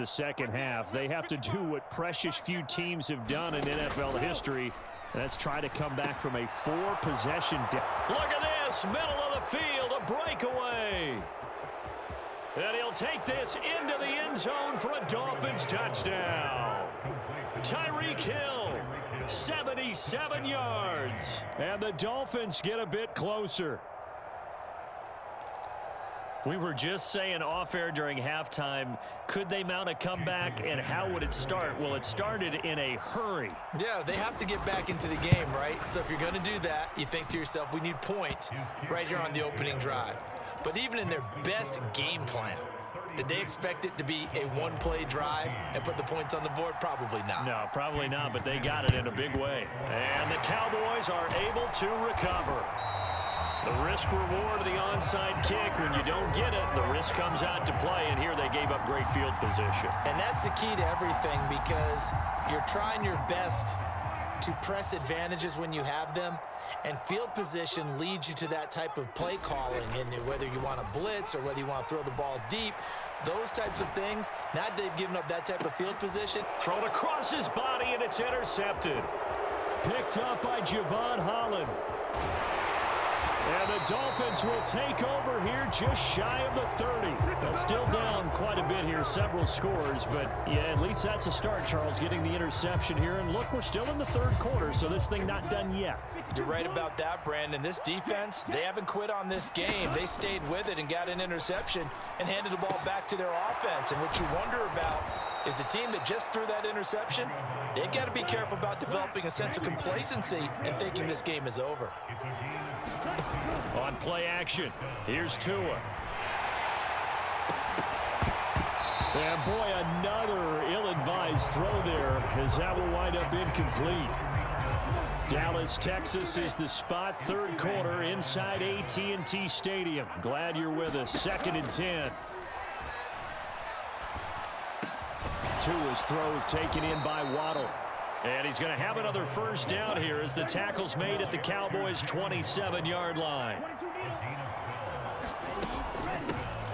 the second half. They have to do what precious few teams have done in NFL history. That's try to come back from a 4-possession. Look at this, middle of the field, a breakaway. And he'll take this into the end zone for a Dolphins touchdown. Tyreek Hill, 77 yards. And the Dolphins get a bit closer. We were just saying off-air during halftime, could they mount a comeback, and how would it start? Well, it started in a hurry. Yeah, they have to get back into the game, right? So if you're going to do that, you think to yourself, we need points right here on the opening drive. But even in their best game plan, did they expect it to be a one-play drive and put the points on the board? Probably not. No, probably not, but they got it in a big way. And the Cowboys are able to recover. The risk-reward of the onside kick, when you don't get it, the risk comes out to play, and here they gave up great field position. And that's the key to everything, because you're trying your best to press advantages when you have them, and field position leads you to that type of play calling, and whether you want to blitz or whether you want to throw the ball deep, those types of things. Now they've given up that type of field position. Thrown across his body, and it's intercepted. Picked up by Javon Holland. And the Dolphins will take over here just shy of the 30. They're still down quite a bit here, several scores. But, yeah, at least that's a start, Charles, getting the interception here. And, look, we're still in the third quarter, so this thing not done yet. You're right about that, Brandon. This defense, they haven't quit on this game. They stayed with it and got an interception and handed the ball back to their offense. And what you wonder about is the team that just threw that interception, they got to be careful about developing a sense of complacency and thinking this game is over. On play action, here's Tua. And boy, another ill-advised throw there, as that will wind up incomplete. Dallas, Texas is the spot, third quarter inside AT&T Stadium. Glad you're with us. 2nd and 10. Tua's throw is taken in by Waddle. And he's going to have another first down here as the tackle's made at the Cowboys' 27-yard line.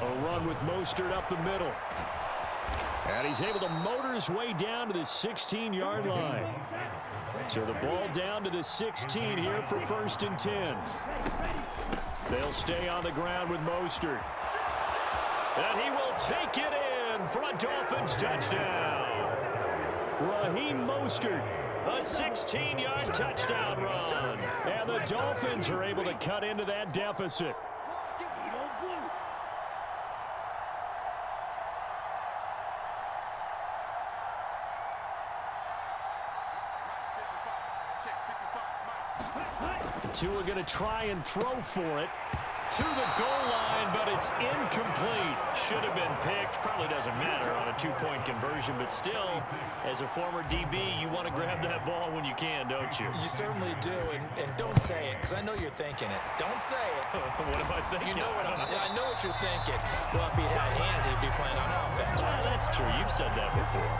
A run with Mostert up the middle. And he's able to motor his way down to the 16-yard line. So the ball down to the 16 here for 1st and 10. They'll stay on the ground with Mostert. And he will take it in for a Dolphins touchdown. Raheem Mostert, a 16-yard touchdown run. And the Dolphins are able to cut into that deficit. Tua going to try and throw for it. To the goal line, but it's incomplete. Should have been picked. Probably doesn't matter on a 2-point conversion, but still, as a former DB, you want to grab that ball when you can, don't you? You certainly do, and don't say it, because I know you're thinking it. Don't say it. What am I thinking? You know I know what you're thinking. Well, if he'd had hands, he'd be playing on offense. Well, that's true. You've said that before.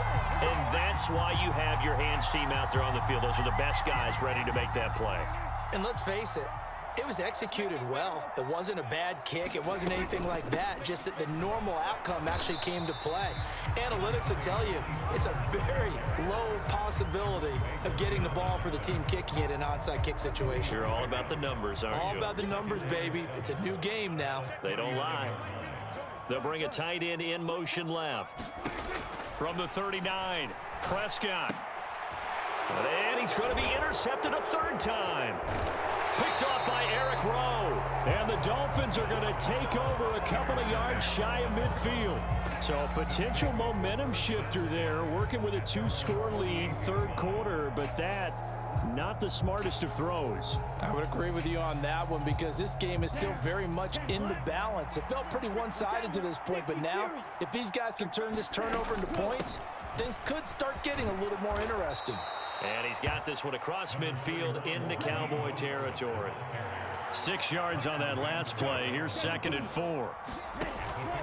And that's why you have your hands team out there on the field. Those are the best guys ready to make that play. And let's face it, it was executed well. It wasn't a bad kick. It wasn't anything like that. Just that the normal outcome actually came to play. Analytics will tell you it's a very low possibility of getting the ball for the team kicking it in an onside kick situation. You're all about the numbers, aren't you? All about the numbers, baby. It's a new game now. They don't lie. They'll bring a tight end in motion left. From the 39, Prescott. And he's going to be intercepted a third time. Picked off by Eric Rowe. And the Dolphins are going to take over a couple of yards shy of midfield. So a potential momentum shifter there, working with a 2-score lead, third quarter, but that, not the smartest of throws. I would agree with you on that one, because this game is still very much in the balance. It felt pretty one-sided to this point, but now, if these guys can turn this turnover into points, things could start getting a little more interesting. And he's got this one across midfield into Cowboy territory. 6 yards on that last play. Here's 2nd and 4.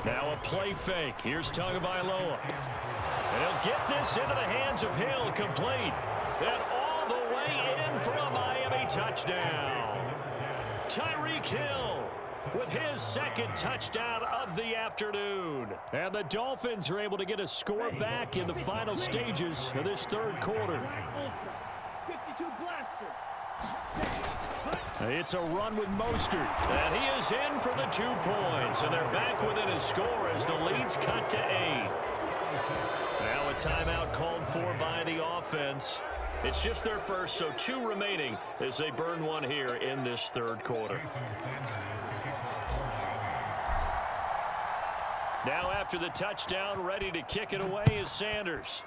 Now a play fake. Here's Tagovailoa. And he'll get this into the hands of Hill, complete. And all the way in for a Miami touchdown. Tyreek Hill with his 2nd touchdown of the afternoon. And the Dolphins are able to get a score back in the final stages of this third quarter. It's a run with Mostert. And he is in for the 2 points. And they're back within a score as the lead's cut to 8. Now a timeout called for by the offense. It's just their first, so 2 remaining as they burn one here in this third quarter. Now after the touchdown, ready to kick it away is Sanders.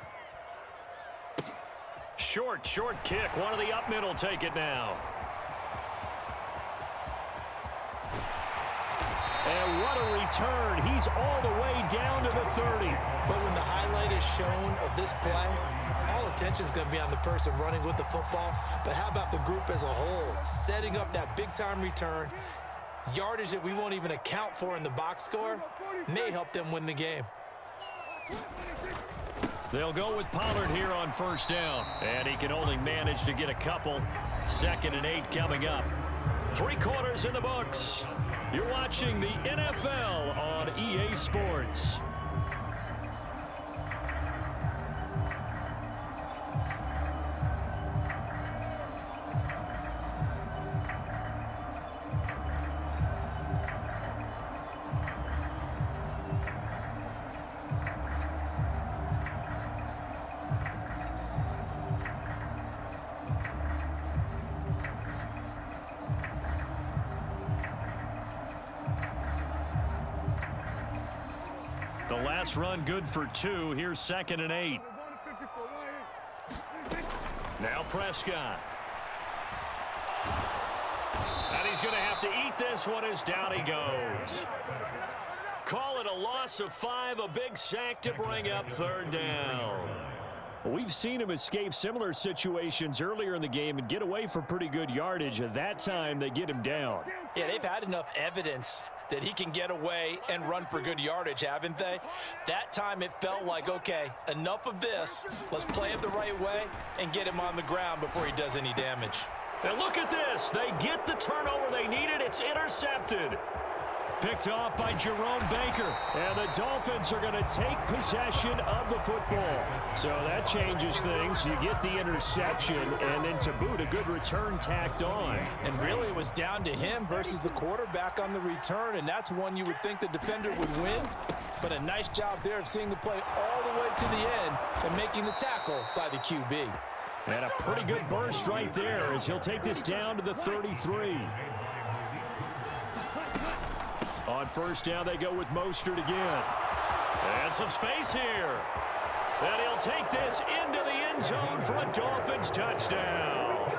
Short kick. One of the up middle take it now. And what a return. He's all the way down to the 30. But when the highlight is shown of this play, all attention is going to be on the person running with the football. But how about the group as a whole? Setting up that big-time return, yardage that we won't even account for in the box score, may help them win the game. They'll go with Pollard here on first down. And he can only manage to get a couple. 2nd and 8 coming up. 3 quarters in the books. You're watching the NFL on EA Sports. The last run good for 2. Here's 2nd and 8. Now Prescott. And he's going to have to eat this one as down he goes. Call it a loss of 5, a big sack to bring up 3rd down. We've seen him escape similar situations earlier in the game and get away for pretty good yardage. At that time, they get him down. Yeah, they've had enough evidence that he can get away and run for good yardage, haven't they? That time it felt like, okay, enough of this. Let's play it the right way and get him on the ground before he does any damage. And look at this. They get the turnover they needed. It's intercepted. Picked off by Jerome Baker. And the Dolphins are going to take possession of the football. So that changes things. You get the interception, and then to boot, a good return tacked on. And really, it was down to him versus the quarterback on the return, and that's one you would think the defender would win. But a nice job there of seeing the play all the way to the end and making the tackle by the QB. And a pretty good burst right there as he'll take this down to the 33. On first down, they go with Mostert again. And some space here. And he'll take this into the end zone for a Dolphins touchdown.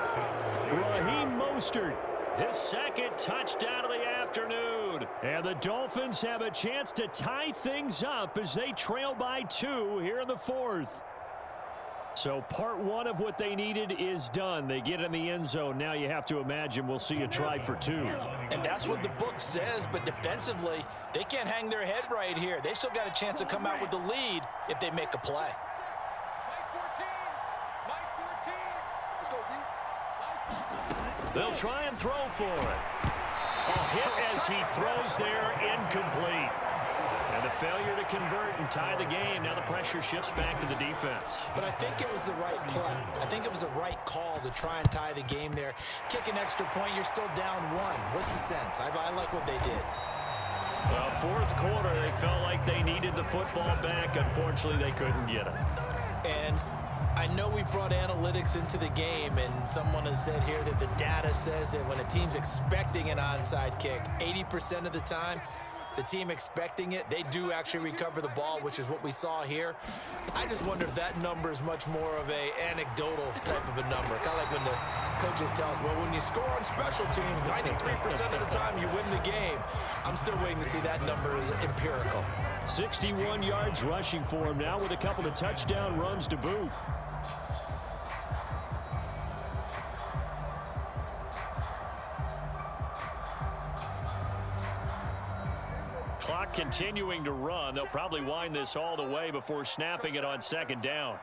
Raheem Mostert, his 2nd touchdown of the afternoon. And the Dolphins have a chance to tie things up as they trail by 2 here in the 4th. So part 1 of what they needed is done. They get in the end zone. Now you have to imagine we'll see a try for 2. And that's what the book says, but defensively, they can't hang their head right here. They've still got a chance to come out with the lead if they make a play. They'll try and throw for it. A hit as he throws there, incomplete. And the failure to convert and tie the game. Now the pressure shifts back to the defense. But I think it was the right play. I think it was the right call to try and tie the game there. Kick an extra point, you're still down 1. What's the sense? I like what they did. Well, 4th quarter, they felt like they needed the football back. Unfortunately, they couldn't get it. And I know we brought analytics into the game, and someone has said here that the data says that when a team's expecting an onside kick, 80% of the time, the team expecting it, they do actually recover the ball, which is what we saw here. I just wonder if that number is much more of a anecdotal type of a number. Kind of like when the coaches tell us, well, when you score on special teams, 93% of the time you win the game. I'm still waiting to see that number as empirical. 61 yards rushing for him now with a couple of touchdown runs to boot. Clock continuing to run. They'll probably wind this all the way before snapping it on 2nd down.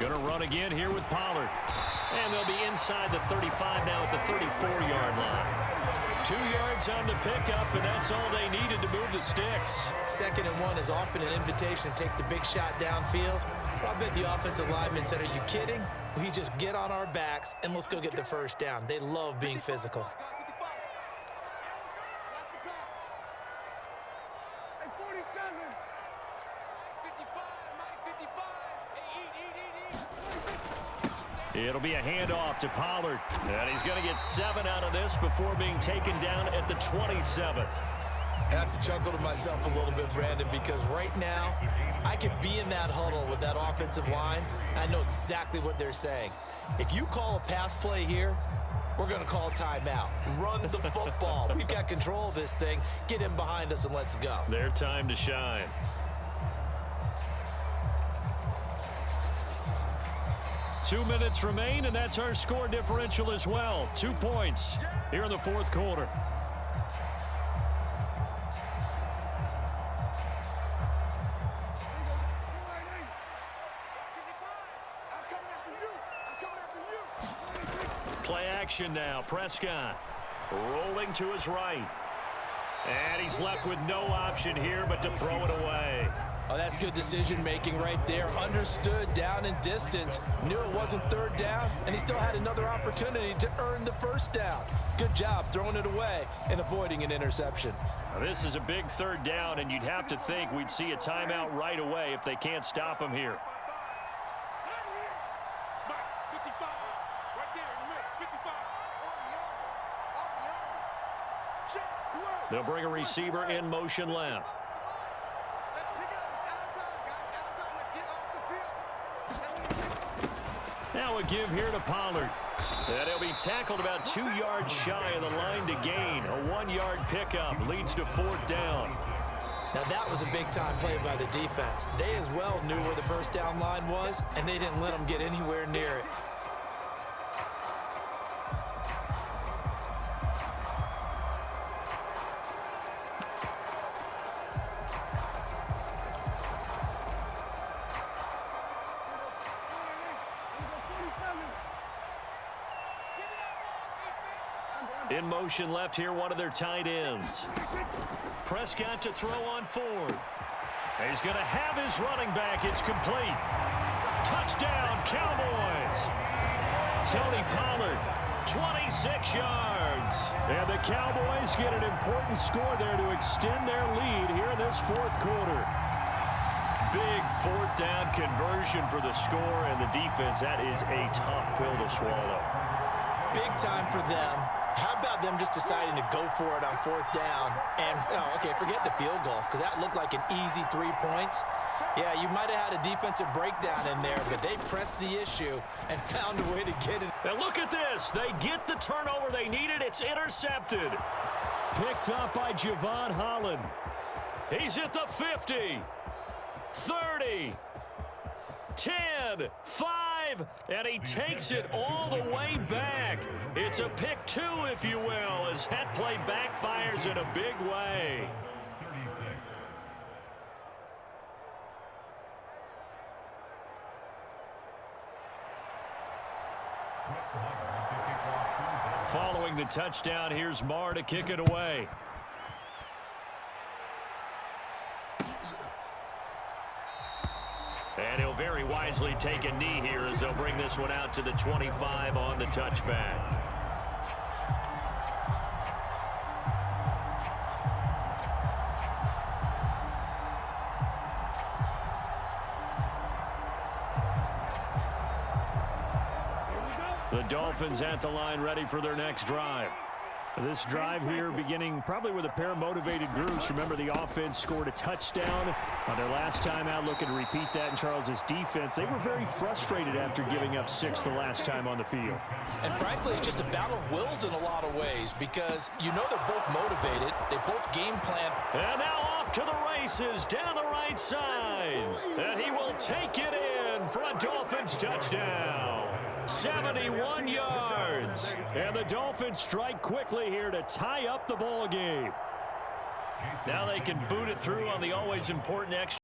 Going to run again here with Pollard. And they'll be inside the 35 now at the 34-yard line. 2 yards on the pickup, and that's all they needed to move the sticks. 2nd and 1 is often an invitation to take the big shot downfield. I bet the offensive lineman said, are you kidding? We just get on our backs, and let's go get the first down. They love being physical. It'll be a handoff to Pollard. And he's going to get 7 out of this before being taken down at the 27. I have to chuckle to myself a little bit, Brandon, because right now I could be in that huddle with that offensive line. And I know exactly what they're saying. If you call a pass play here, we're going to call a timeout. Run the football. We've got control of this thing. Get in behind us and let's go. Their time to shine. Two minutes remain, and that's our score differential as well. 2 points here in the fourth quarter. Play action now. Prescott rolling to his right. And he's left with no option here but to throw it away. Oh, that's good decision-making right there. Understood down and distance. Knew it wasn't 3rd down, and he still had another opportunity to earn the 1st down. Good job throwing it away and avoiding an interception. Now, this is a big 3rd down, and you'd have to think we'd see a timeout right away if they can't stop him here. They'll bring a receiver in motion left. Now a give here to Pollard. And he'll be tackled about 2 yards shy of the line to gain. A 1-yard pickup leads to 4th down. Now that was a big-time play by the defense. They as well knew where the 1st down line was, and they didn't let them get anywhere near it. In motion left here, one of their tight ends. Prescott to throw on 4th. He's going to have his running back. It's complete. Touchdown, Cowboys. Tony Pollard, 26 yards. And the Cowboys get an important score there to extend their lead here in this 4th quarter. Big 4th down conversion for the score, and the defense, that is a tough pill to swallow. Big time for them. How about them just deciding to go for it on 4th down? And, okay, forget the field goal, because that looked like an easy 3 points. Yeah, you might have had a defensive breakdown in there, but they pressed the issue and found a way to get it. Now look at this. They get the turnover they needed. It's intercepted. Picked up by Javon Holland. He's at the 50, 30, 10, 5, and he takes it all the way back. It's a pick 2, if you will, as that play backfires in a big way. Following the touchdown, here's Marr to kick it away. And he'll very wisely take a knee here as they'll bring this one out to the 25 on the touchback. The Dolphins at the line ready for their next drive. This drive here beginning probably with a pair of motivated groups. Remember, the offense scored a touchdown on their last time out, looking to repeat that in Charles's defense. They were very frustrated after giving up 6 the last time on the field. And frankly, it's just a battle of wills in a lot of ways, because you know they're both motivated. They both game plan. And now off to the races down the right side. And he will take it in for a Dolphins touchdown. 71 yards. And the Dolphins strike quickly here to tie up the ball game. Now they can boot it through on the always important extra.